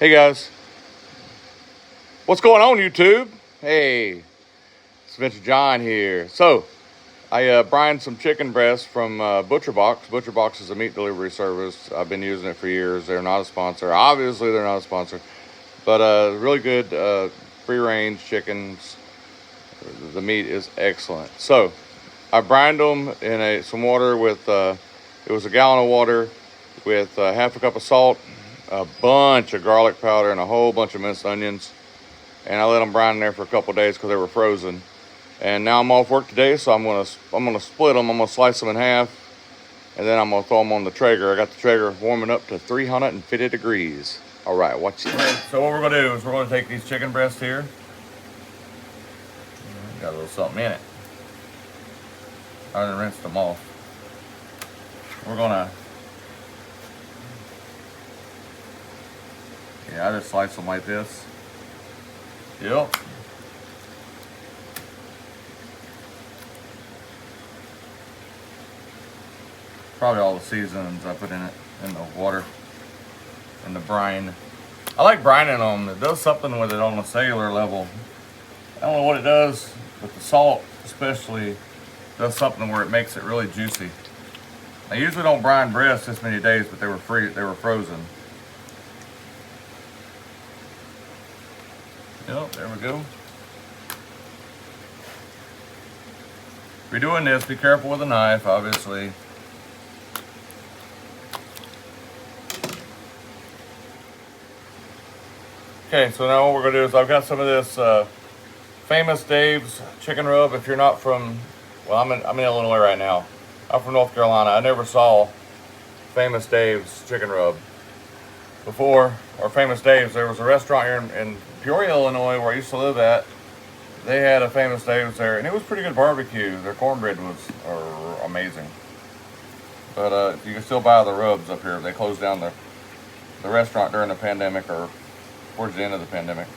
Hey guys, what's going on YouTube? Hey, it's Vince John here. So, I brined some chicken breasts from Butcher Box. Butcher Box is a meat delivery service. I've been using it for years. They're not a sponsor. Obviously, they're not a sponsor. But really good free-range chickens. The meat is excellent. So, I brined them in some water with, it was a gallon of water with half a cup of salt, a bunch of garlic powder, and a whole bunch of minced onions. And I let them brine in there for a couple of days because they were frozen. And now I'm off work today, so I'm gonna split them. I'm gonna slice them in half, and then I'm gonna throw them on the Traeger. I got the Traeger warming up to 350 degrees. All right, watch it. So what we're gonna do is we're gonna take these chicken breasts here. Got a little something in it. I already rinsed them off. We're gonna, I just slice them like this. Yep. Probably all the seasonings I put in it, in the water, in the brine. I like brining them. It does something with it on a cellular level. I don't know what it does, but the salt especially does something where it makes it really juicy. I usually don't brine breasts this many days, but they were frozen. Yep, there we go. If you're doing this, be careful with a knife, obviously. Okay, so now what we're gonna do is I've got some of this Famous Dave's chicken rub. If you're not from, well, I'm in Illinois right now. I'm from North Carolina. I never saw Famous Dave's chicken rub before, or Famous Dave's. There was a restaurant here in Peoria, Illinois, where I used to live at. They had a Famous Dave's there, and it was pretty good barbecue. Their cornbread was amazing. But you can still buy the rubs up here. They closed down the restaurant during the pandemic, or towards the end of the pandemic.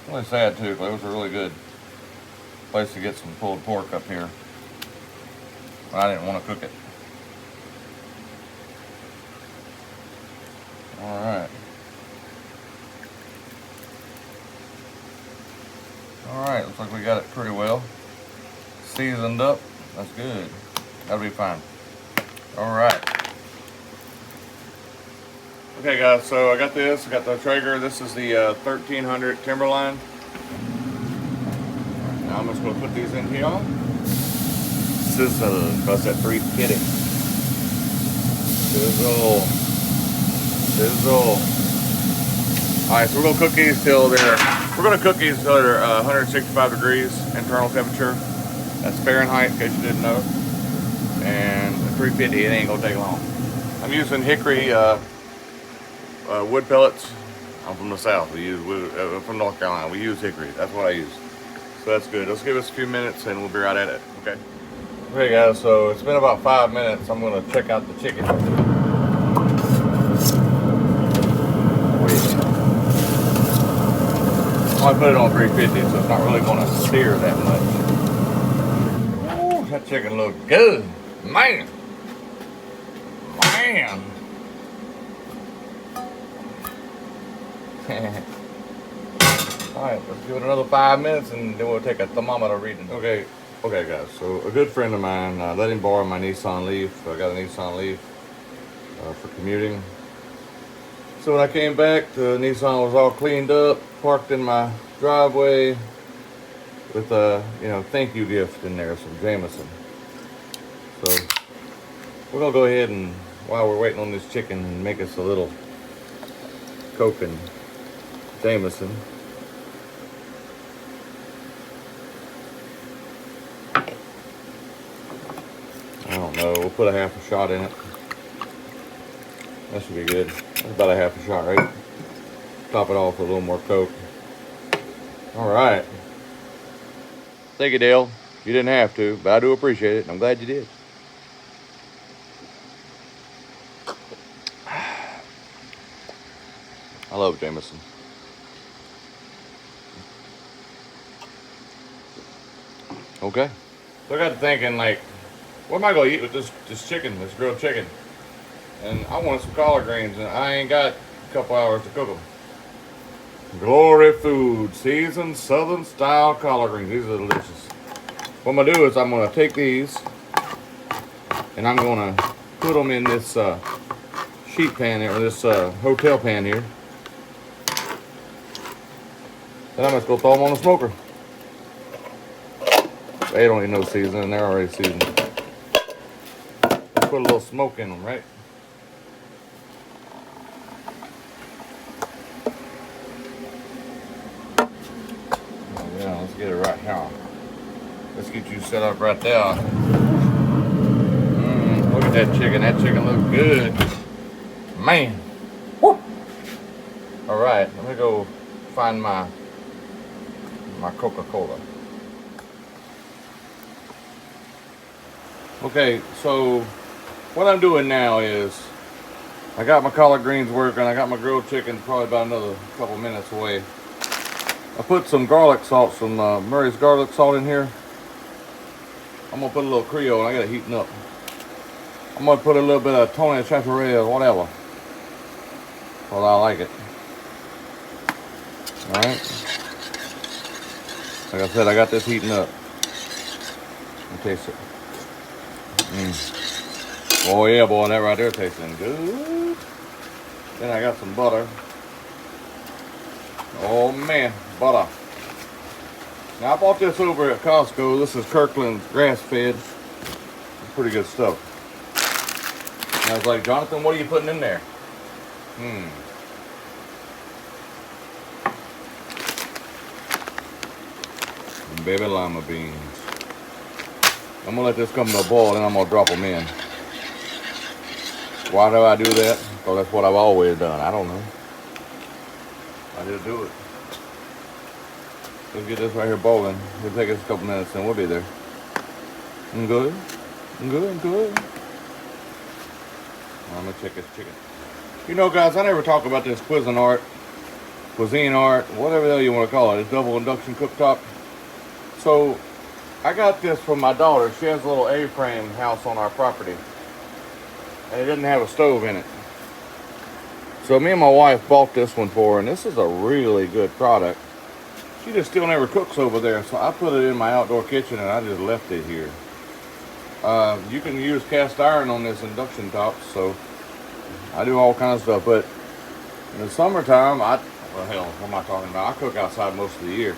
Really sad too, but it was a really good place to get some pulled pork up here. I didn't want to cook it. Alright. Alright, looks like we got it pretty well seasoned up. That's good. That'll be fine. Alright. Okay guys, so I got this. I got the Traeger. This is the 1300 Timberline. Right, now I'm just going to put these in here. Sizzle. That's that 350. Sizzle. Sizzle. Alright, so we're going to cook these till they're 165 degrees internal temperature. That's Fahrenheit, in case you didn't know. And 350, it ain't gonna take long. I'm using hickory wood pellets. I'm from the South. We use wood, from North Carolina. We use hickory. That's what I use. So that's good. Let's give us a few minutes and we'll be right at it. Okay. Okay, guys. So it's been about 5 minutes. I'm gonna check out the chicken. I put it on 350, so it's not really gonna sear that much. Ooh, that chicken looks good. Man. Alright, let's give it another 5 minutes and then we'll take a thermometer reading. Okay guys, so a good friend of mine, let him borrow my Nissan Leaf. I got a Nissan Leaf for commuting. So when I came back, the Nissan was all cleaned up, parked in my driveway with a, thank you gift in there, some Jameson. So we're gonna go ahead and, while we're waiting on this chicken, make us a little Coke and Jameson. I don't know, we'll put a half a shot in it. That should be good. That's about a half a shot, right? Top it off with a little more Coke. Alright. Thank you, Dale. You didn't have to, but I do appreciate it. I'm glad you did. I love Jameson. Okay. So I got to thinking, like, What am I gonna eat with this chicken, this grilled chicken? And I wanted some collard greens, and I ain't got a couple hours to cook them. Glory Food, seasoned Southern style collard greens. These are delicious. What I'm gonna do is I'm gonna take these, and I'm gonna put them in this sheet pan here, or this hotel pan here. Then I'm just gonna throw them on the smoker. They don't need no seasoning, they're already seasoned. Put a little smoke in them, right? Oh, yeah, let's get it right here. Let's get you set up right there. Look at that chicken. That chicken looks good. Man. Woo. All right, let me go find my Coca-Cola. Okay, so what I'm doing now is I got my collard greens working. I got my grilled chicken probably about another couple minutes away. I put some garlic salt, some Murray's garlic salt in here. I'm gonna put a little Creole, and I got it heating up. I'm gonna put a little bit of Tony Louisiana, whatever. Well, I like it. All right. Like I said, I got this heating up. Let me taste it. Oh yeah, boy, that right there tasting good. Then I got some butter. Oh man, butter. Now I bought this over at Costco. This is Kirkland's grass-fed. It's pretty good stuff. And I was like, Jonathan, what are you putting in there? Baby lima beans. I'm gonna let this come to a boil, and I'm gonna drop them in. Why do I do that? Because that's what I've always done. I don't know. I just do it. Let's get this right here boiling. It'll take us a couple minutes, and we'll be there. I'm good. I'm good. I'm good. I'm gonna check this chicken. You know, guys, I never talk about this cuisine art, whatever the hell you want to call it. It's double induction cooktop. So I got this from my daughter. She has a little A-frame house on our property, and it didn't have a stove in it. So me and my wife bought this one for her, and this is a really good product. She just still never cooks over there, so I put it in my outdoor kitchen, and I just left it here. You can use cast iron on this induction top, so I do all kinds of stuff. But in the summertime, well, hell, what am I talking about? I cook outside most of the year.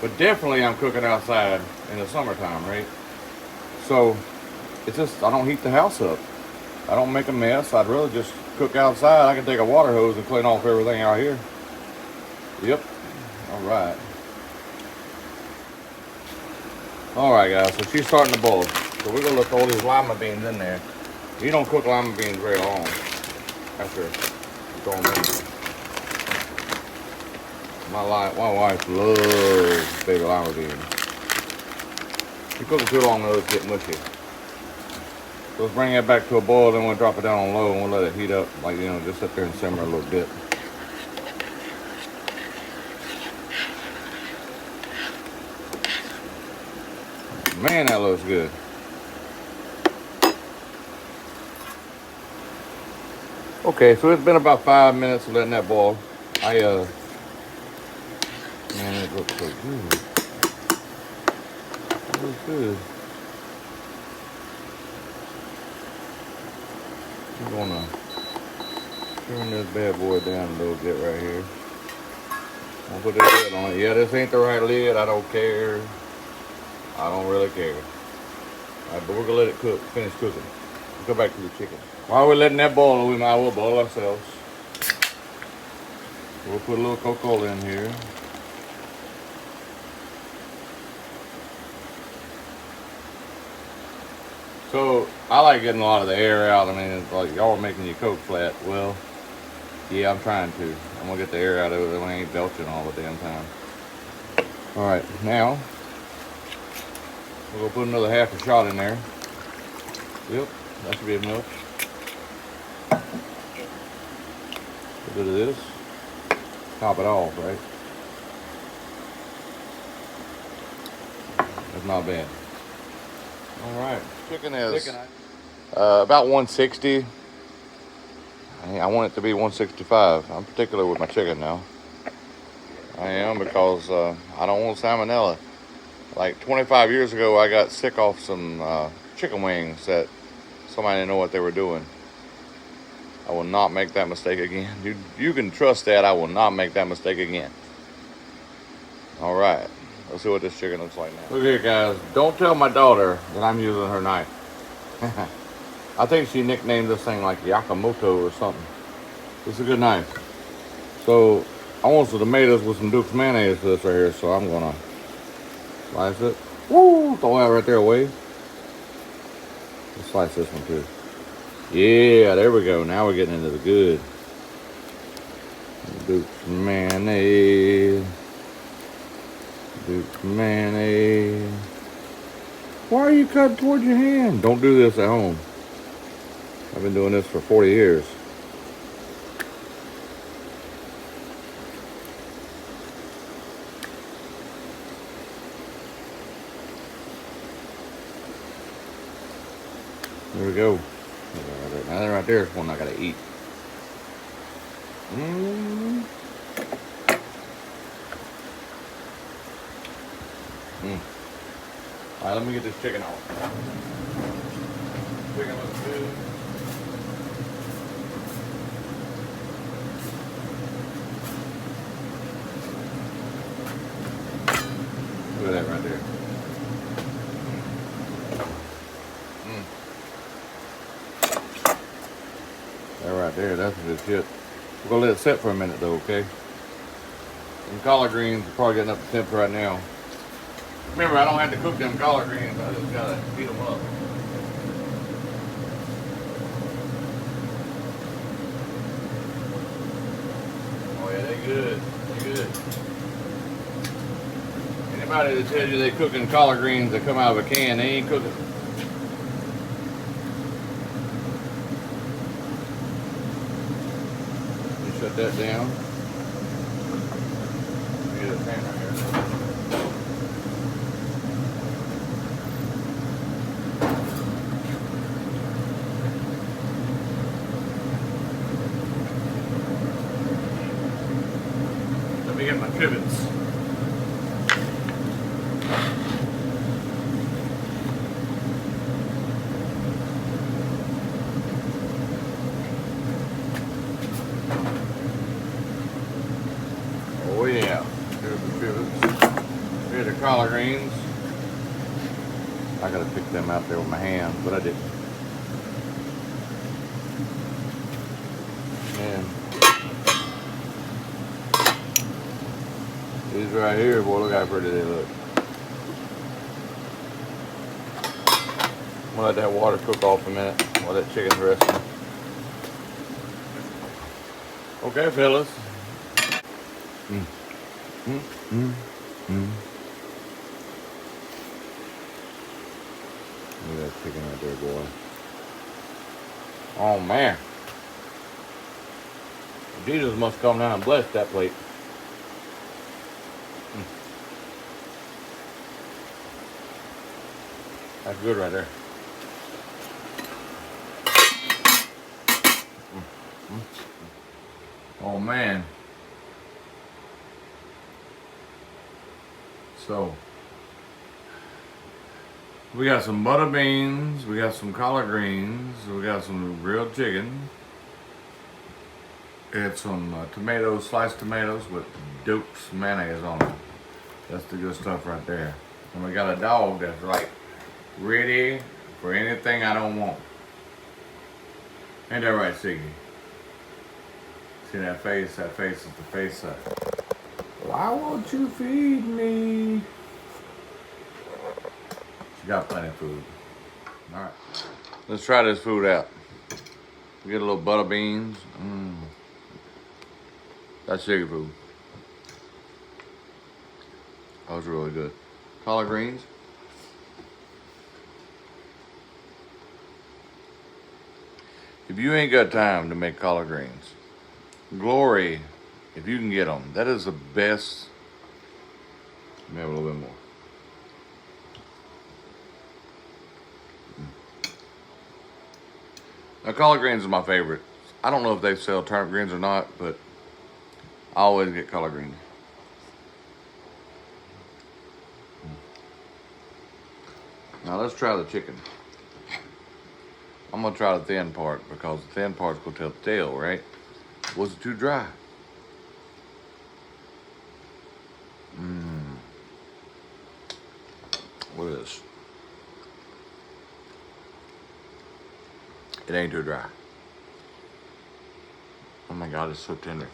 But definitely I'm cooking outside in the summertime, right? So it's just, I don't heat the house up. I don't make a mess. I'd rather just cook outside. I can take a water hose and clean off everything out here. Yep. All right. All right, guys. So she's starting to boil. So we're going to throw these lima beans in there. You don't cook lima beans very long after you throw them in. My wife loves baby lima beans. You cook it too long, those get mushy. So let's bring that back to a boil, then we'll drop it down on low and we'll let it heat up, like, you know, just sit there and simmer a little bit. Man, that looks good. Okay, so it's been about 5 minutes of letting that boil. Man, it looks so good. It looks good. I'm gonna turn this bad boy down a little bit right here. I'm gonna put this lid on it. Yeah, this ain't the right lid. I don't care. I don't really care. Alright, but we're gonna let it cook, finish cooking. Let's go back to the chicken. While we're letting that boil, we might as well boil ourselves. We'll put a little Coca-Cola in here. So I like getting a lot of the air out. I mean, it's like y'all are making your Coke flat. Well, yeah, I'm trying to. I'm gonna get the air out of it. I ain't belching all the damn time. All right, now we're gonna put another half a shot in there. Yep, that should be enough. A bit of this. Top it off, right? That's not bad. All right. Chicken is about 160. I want it to be 165. I'm particular with my chicken now. I am, because I don't want salmonella. Like 25 years ago, I got sick off some chicken wings that somebody didn't know what they were doing. I will not make that mistake again. You can trust that I will not make that mistake again. All right, let's see what this chicken looks like now. Look here, guys. Don't tell my daughter that I'm using her knife. I think she nicknamed this thing like Yakamoto or something. It's a good knife. So I want some tomatoes with some Duke's mayonnaise for this right here, so I'm gonna slice it. Woo! Throw that right there away. Let's slice this one too. Yeah, there we go. Now we're getting into the good. Duke's mayonnaise. Duke's mayonnaise. Why are you cutting towards your hand? Don't do this at home. I've been doing this for 40 years. There we go. Now that right there is one I gotta eat. All right, let me get this chicken off. Chicken looks good. Look at that right there. That right there, that's good shit. We're gonna let it set for a minute though, okay? Them collard greens are probably getting up to temp right now. Remember, I don't have to cook them collard greens, I just gotta heat them up. Oh yeah, they good. They good. Anybody that tells you they cooking collard greens that come out of a can, they ain't cooking. You shut that down. Get a pan right here. Let me get my pivots. Oh yeah, here's the pivots. Here's the collard greens. I gotta pick them out there with my hands, but I didn't. And these right here, boy, look how pretty they look. I'm gonna let that water cook off a minute while that chicken's resting. Okay, fellas. Look at that chicken right there, boy. Oh man. Jesus must come down and bless that plate. That's good right there. Oh man. So we got some butter beans, we got some collard greens, we got some grilled chicken, and some tomatoes, sliced tomatoes with Duke's mayonnaise on them. That's the good stuff right there. And we got a dog that's like ready for anything I don't want. Ain't that right, Siggy? See that face? That face is the face that, why won't you feed me? She got plenty of food. All right, let's try this food out. We get a little butter beans. That's Siggy food. That was really good. Collard greens. If you ain't got time to make collard greens, Lowery, if you can get them, that is the best. Maybe a little bit more. Now, collard greens is my favorite. I don't know if they sell turnip greens or not, but I always get collard greens. Now let's try the chicken. I'm gonna try the thin part because the thin part's gonna tell the tale, right? Was it too dry? Look at this. It ain't too dry. Oh my God, it's so tender.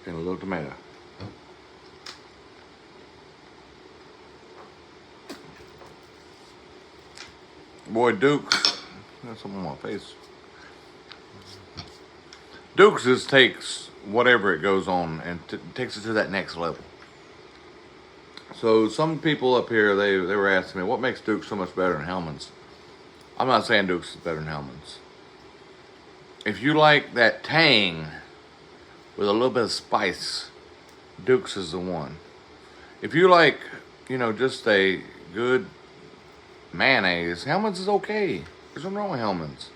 And a little tomato. Boy, Duke's, that's something on my face. Duke's just takes whatever it goes on and takes it to that next level. So some people up here, they were asking me, what makes Duke's so much better than Hellman's? I'm not saying Duke's is better than Hellman's. If you like that tang with a little bit of spice, Duke's is the one. If you like, you know, just a good mayonnaise, Hellman's is okay. There's nothing wrong with Hellman's.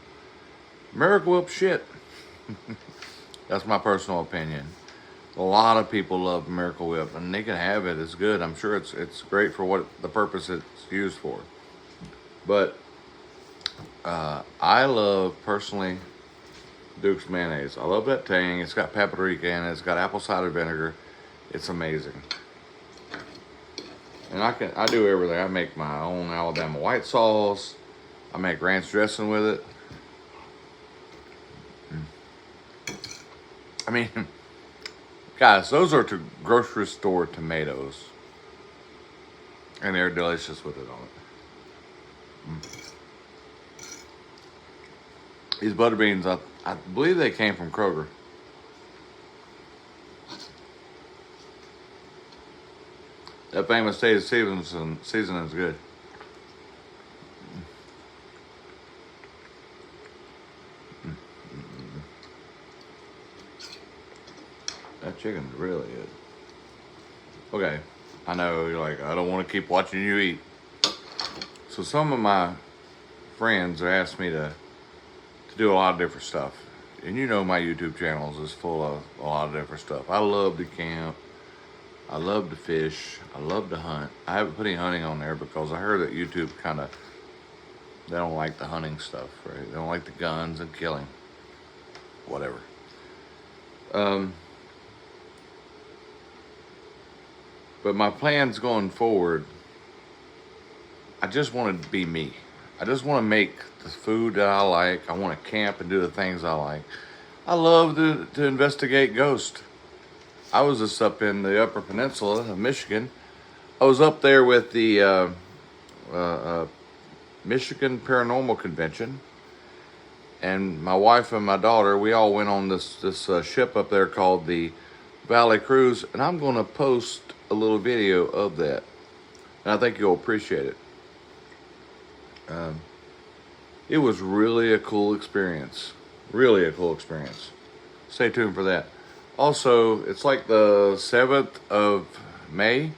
Miracle Whip shit. That's my personal opinion. A lot of people love Miracle Whip, and they can have it. It's good. I'm sure it's great for what the purpose it's used for. But I love, personally, Duke's mayonnaise. I love that tang. It's got paprika in it. It's got apple cider vinegar. It's amazing. And I do everything. I make my own Alabama white sauce. I make ranch dressing with it. I mean, guys, those are to grocery store tomatoes. And they're delicious with it on it. These butter beans, I believe they came from Kroger. That famous Taste seasoning is good. That chicken's really good. Okay, I know you're like, I don't want to keep watching you eat. So some of my friends are asking me to do a lot of different stuff. And you know my YouTube channel is full of a lot of different stuff. I love to camp. I love to fish. I love to hunt. I haven't put any hunting on there because I heard that YouTube kind of, they don't like the hunting stuff, right? They don't like the guns and killing. Whatever. But my plans going forward, I just want to be me. I just want to make the food that I like. I want to camp and do the things I like. I love to investigate ghosts. I was just up in the Upper Peninsula of Michigan. I was up there with the Michigan Paranormal Convention. And my wife and my daughter, we all went on this ship up there called the Valley Cruise. And I'm going to post a little video of that. And I think you'll appreciate it. It was really a cool experience. Really a cool experience. Stay tuned for that. Also, it's like the 7th of 7th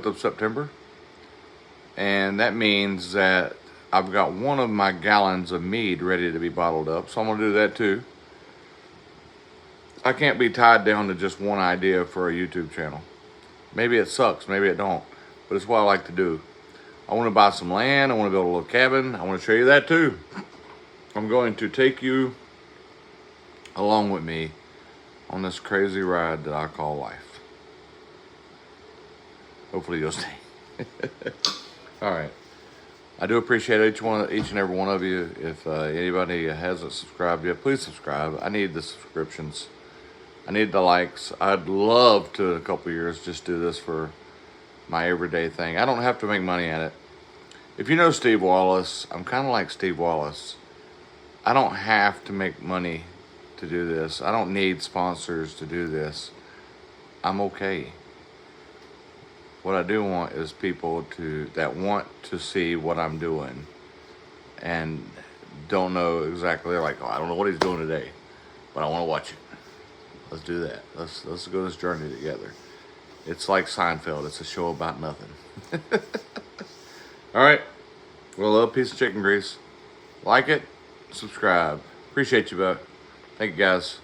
of September. And that means that I've got one of my gallons of mead ready to be bottled up. So I'm going to do that too. I can't be tied down to just one idea for a YouTube channel. Maybe it sucks, maybe it don't. But it's what I like to do. I want to buy some land. I want to build a little cabin. I want to show you that too. I'm going to take you along with me on this crazy ride that I call life. Hopefully you'll stay. All right. I do appreciate each and every one of you. If anybody hasn't subscribed yet, please subscribe. I need the subscriptions. I need the likes. I'd love to, in a couple of years, just do this for my everyday thing. I don't have to make money at it. If you know Steve Wallace, I'm kind of like Steve Wallace. I don't have to make money to do this. I don't need sponsors to do this. I'm okay. What I do want is people that want to see what I'm doing and don't know exactly, like, oh, I don't know what he's doing today, but I want to watch it. Let's do that. Let's go this journey together. It's like Seinfeld. It's a show about nothing. All right. Well, love piece of chicken grease. Like it, subscribe. Appreciate you, bud. Thank you, guys.